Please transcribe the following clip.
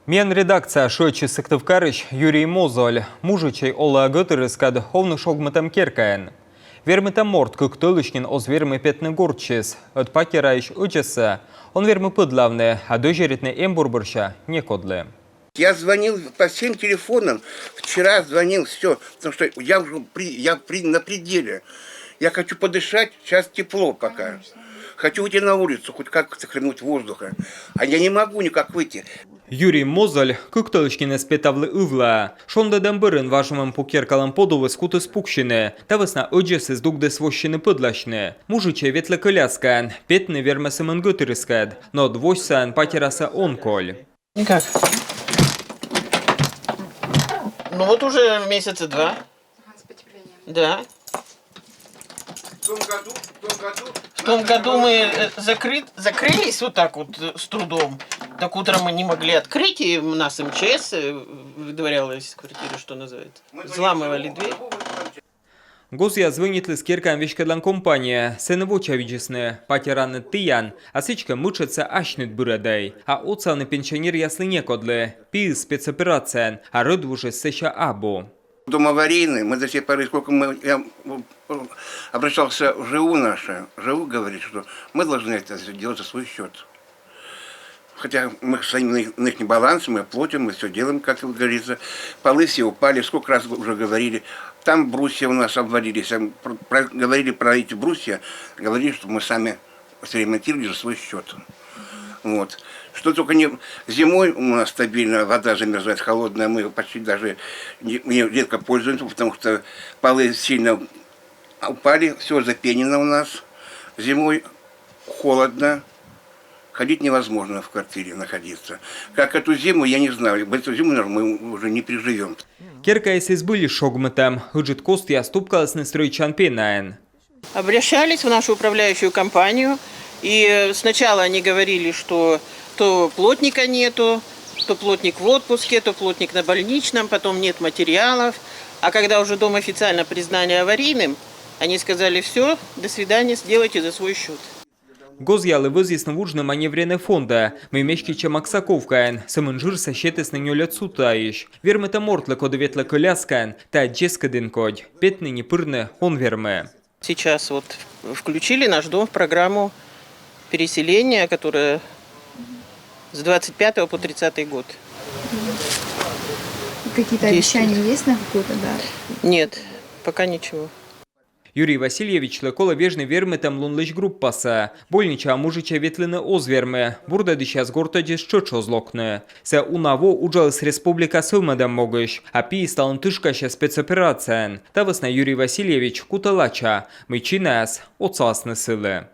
Мен редакция шойчы сыктывкарыш Юрий Мозоль, мужичей Ола Götterыскад ховны шогмытам керкаен. Вермытам морд күктөлышкин оз вермы петны горчис, от пакерайш учеса, он вермы пыдлавны, а дожеретны эмбурбырша не кодлы. Я звонил по всем телефонам, вчера звонил, все, потому что я уже на пределе. Я хочу подышать, сейчас тепло пока. Хочу выйти на улицу, хоть как сохранить воздуха, а я не могу никак выйти. Юрий Мозоль күктөлышкин спетавлы ывла. Шонда дамбырын важымым пукеркалам подовы скуты спукшины, та весна ödjesiz дугды свощины пыдлашны. Мужиче ветлы коляскан, петны вермесымын Götterыскад, но двойсан патераса он коль. Никак. Ну вот уже месяца 2. Да. В том году мы закрылись вот так вот с трудом. Так утром мы не могли открыть, и у нас МЧС выдворялась из квартиры, что называется. Взламывали дверь. Гозя звонит скеркан вещкадлан компания, сеневоча виджесны, патераны тиян, а сычка мучится ашнет бурадай, а отцаны пенсионер ясны некодлы, пил спецоперациям, а роду уже сеща або. Дом аварийный, мы до сих пор, сколько я обращался в ЖУ наше, ЖУ говорит, что мы должны это делать за свой счет. Хотя мы своим нынешним балансом, мы платим, мы все делаем, как говорится. Полы все упали, сколько раз уже говорили. Там брусья у нас обвалились. Говорили про эти брусья, говорили, что мы сами ремонтировали за свой счет. Вот. Что только не зимой у нас стабильно, вода замерзает холодная, мы почти даже редко пользуемся, потому что полы сильно упали, все запенено у нас. Зимой холодно. Ходить невозможно в квартире находиться. Как эту зиму, я не знаю. Эту зиму мы уже не переживем. Керкаясь избыли шогмытам, уджит костя ступкалась на стройчан пенаен. Обращались в нашу управляющую компанию, и сначала они говорили, что то плотника нету, то плотник в отпуске, то плотник на больничном, потом нет материалов. А когда уже дом официально признали аварийным, они сказали: все, до свидания, сделайте за свой счет. Гозяли визісно вужне маневрене фонда. Ми мешкіча Максаковкаен, саминжир сащетес на ньоля цутаїш. Вірме та мортлеко довєтле коляскаен, та джескадин кодь. Петнині пирне он верме. Сейчас вот включили наш дом в программу переселения, которая с 25 по 30 год. Какие-то обещания есть на какую-то, да? Нет, пока ничего. Юрий Васильевич лекола вежны верме там лунлыш группаса. Больнича мужича ветлины озверме. Бурда дыщас гортаджи щочо злокне. Се унаво уджалыс республика сылмадам могыш. А пи сталын тышкаща спецоперациян. Та весна Юрий Васильевич куталача. Мы чинас отцасны сылы.